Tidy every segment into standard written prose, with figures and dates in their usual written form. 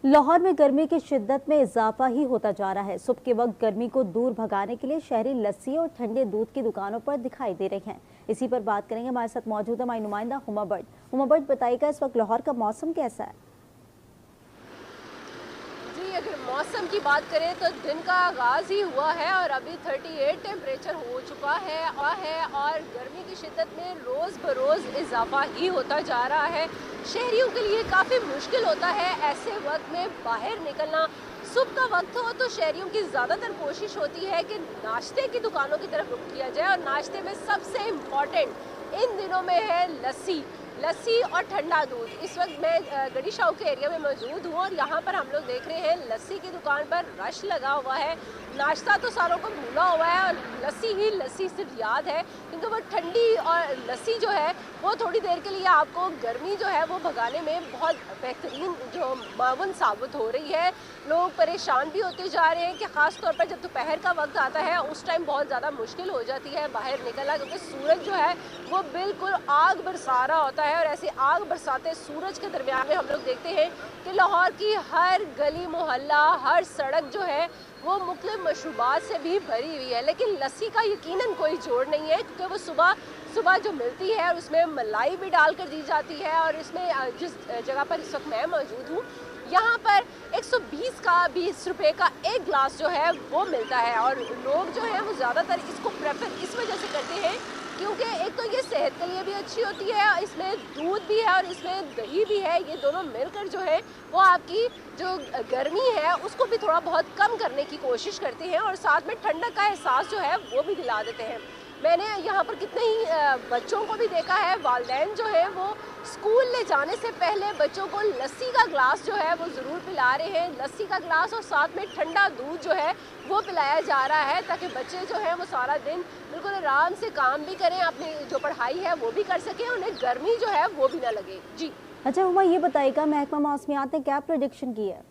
लाहौर में गर्मी की शिद्दत में इजाफा ही होता जा रहा है। सुबह के वक्त गर्मी को दूर भगाने के लिए शहरी लस्सी और ठंडे दूध की दुकानों पर दिखाई दे रही हैं। इसी पर बात करेंगे, हमारे साथ मौजूद है हमारी नुमाइंदा हुमा भट्ट। बताइएगा इस वक्त लाहौर का मौसम कैसा है? अगर मौसम की बात करें तो दिन का आगाज़ ही हुआ है और अभी 38 टेम्परेचर हो चुका है और गर्मी की शिद्दत में रोज़ बरोज़ इजाफा ही होता जा रहा है। शहरियों के लिए काफ़ी मुश्किल होता है ऐसे वक्त में बाहर निकलना। सुबह का वक्त हो तो शहरियों की ज़्यादातर कोशिश होती है कि नाश्ते की दुकानों की तरफ रुख किया जाए और नाश्ते में सबसे इम्पॉर्टेंट इन दिनों में है लस्सी और ठंडा दूध। इस वक्त मैं गढ़ी शाह के एरिया में मौजूद हूँ और यहाँ पर हम लोग देख रहे हैं लस्सी की दुकान पर रश लगा हुआ है। नाश्ता तो सारों को भूला हुआ है और लस्सी सिर्फ याद है, क्योंकि वो ठंडी और लस्सी जो है वो थोड़ी देर के लिए आपको गर्मी जो है वो भगाने में बहुत बेहतरीन जो मावन साबित हो रही है। लोग परेशान भी होते जा रहे हैं कि ख़ास तौर पर जब दोपहर का वक्त आता है उस टाइम बहुत ज़्यादा मुश्किल हो जाती है बाहर निकलना, क्योंकि सूरज जो है वो बिल्कुल आग बरसा रहा होता है। और ऐसे आग बरसाते सूरज के दरमियान में हम लोग देखते हैं कि लाहौर की हर गली मोहल्ला, हर सड़क जो है वो मुख्तलिफ मशरूबात से भी भरी हुई है। लेकिन लस्सी का यकीनन कोई जोड़ नहीं है, क्योंकि वो सुबह जो मिलती है उसमें मलाई भी डालकर दी जाती है। और इसमें जिस जगह पर इस वक्त मैं मौजूद हूँ यहाँ पर 120 रुपए का एक गिलास जो है वो मिलता है। और लोग जो है वो ज़्यादातर इसको प्रेफर इस वजह से करते हैं क्योंकि एक तो ये सेहत के लिए भी अच्छी होती है, इसमें दूध भी है और इसमें दही भी है। ये दोनों मिलकर जो है वो आपकी जो गर्मी है उसको भी थोड़ा बहुत कम करने की कोशिश करते हैं और साथ में ठंडक का एहसास जो है वो भी दिला देते हैं। मैंने यहाँ पर कितने ही बच्चों को भी देखा है, वालिदैन जो है वो स्कूल ले जाने से पहले बच्चों को लस्सी का ग्लास जो है वो ज़रूर पिला रहे हैं। लस्सी का ग्लास और साथ में ठंडा दूध जो है वो पिलाया जा रहा है, ताकि बच्चे जो हैं वो सारा दिन बिल्कुल आराम से काम भी करें, अपनी जो पढ़ाई है वो भी कर सकें, उन्हें गर्मी जो है वो भी ना लगे। जी अच्छा हुमा, ये बताइएगा महकमा मौसमियात ने क्या प्रेडिक्शन की है?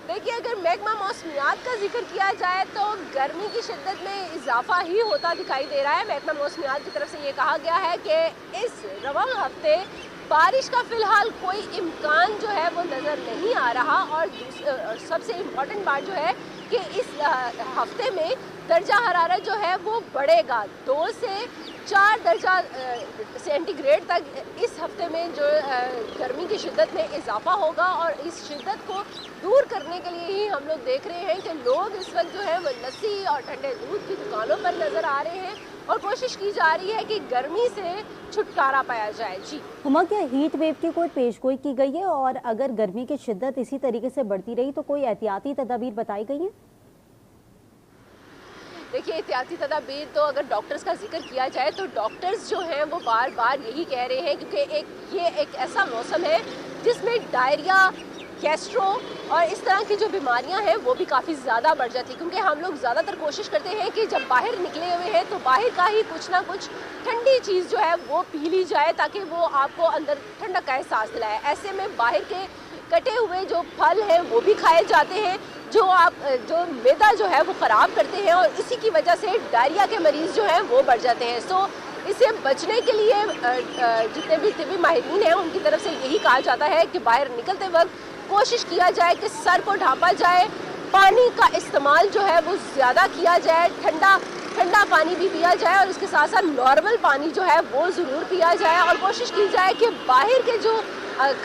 देखिए, अगर महकमा मौसमियात का जिक्र किया जाए तो गर्मी की शिद्दत में इजाफा ही होता दिखाई दे रहा है। महकमा मौसमियात की तरफ से ये कहा गया है कि इस रवा हफ्ते बारिश का फ़िलहाल कोई इम्कान जो है वो नज़र नहीं आ रहा। और सबसे इम्पॉर्टेंट बात जो है कि इस हफ्ते में दर्जा हरारत जो है वो बढ़ेगा, 2 से 4 दर्जा सेंटीग्रेड तक इस हफ्ते में जो गर्मी की शिद्दत में इजाफा होगा। और इस शिद्दत को दूर करने के लिए ही हम लोग देख रहे हैं कि लोग इस वक्त जो है वो लस्सी और ठंडे दूध की दुकानों पर नज़र आ रहे हैं और कोशिश की जा रही है कि गर्मी से छुटकारा पाया जाए। जी हुमा, क्या हीट वेव की कोई पेशगोई की गई है और अगर गर्मी की शिद्दत इसी तरीके से बढ़ती रही तो कोई एहतियाती तदाबीर बताई गई है? देखिए, एहतियाती तदाबीर तो अगर डॉक्टर्स का जिक्र किया जाए तो डॉक्टर्स जो हैं वो बार बार यही कह रहे हैं, क्योंकि ये एक ऐसा मौसम है जिसमें डायरिया, गैस्ट्रो और इस तरह की जो बीमारियां हैं वो भी काफ़ी ज़्यादा बढ़ जाती है। क्योंकि हम लोग ज़्यादातर कोशिश करते हैं कि जब बाहर निकले हुए हैं तो बाहर का ही कुछ ना कुछ ठंडी चीज़ जो है वो पी ली जाए, ताकि वो आपको अंदर ठंडक का एहसास दिलाए। ऐसे में बाहर के कटे हुए जो फल हैं वो भी खाए जाते हैं जो मैदा जो है वो ख़राब करते हैं और इसी की वजह से डायरिया के मरीज़ जो हैं वो बढ़ जाते हैं। सो इससे बचने के लिए जितने भी तिब्बी माहिरीन हैं उनकी तरफ से यही कहा जाता है कि बाहर निकलते वक्त कोशिश किया जाए कि सर को ढांपा जाए, पानी का इस्तेमाल जो है वो ज़्यादा किया जाए, ठंडा पानी भी पिया जाए और उसके साथ साथ नॉर्मल पानी जो है वो ज़रूर पिया जाए। और कोशिश की जाए कि बाहर के जो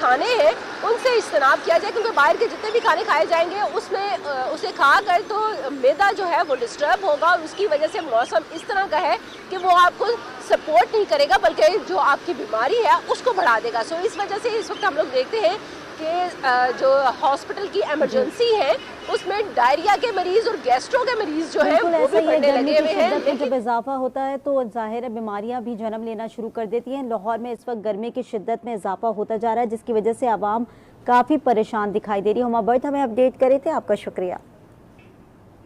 खाने हैं उनसे इज्तनाब किया जाए, क्योंकि बाहर के जितने भी खाने खाए जाएंगे उसमें उसे खाकर तो मैदा जो है वो डिस्टर्ब होगा और उसकी वजह से मौसम इस तरह का है कि वो आपको सपोर्ट नहीं करेगा बल्कि जो आपकी बीमारी है उसको बढ़ा देगा। सो इस वजह से इस वक्त हम लोग देखते हैं कि जो हॉस्पिटल की इमरजेंसी है उसमें डायरिया के मरीज और गैस्ट्रो के मरीज जो है वो भी बढ़ने लगे हुए हैं। जब इजाफा होता है तो जाहिर है बीमारियां भी जन्म लेना शुरू कर देती हैं। लाहौर में इस वक्त गर्मी की शिद्दत में इजाफा होता जा रहा है, जिसकी वजह से आवाम काफ़ी परेशान दिखाई दे रही है। हुमा भट्ट हमें अपडेट करे थे, आपका शुक्रिया।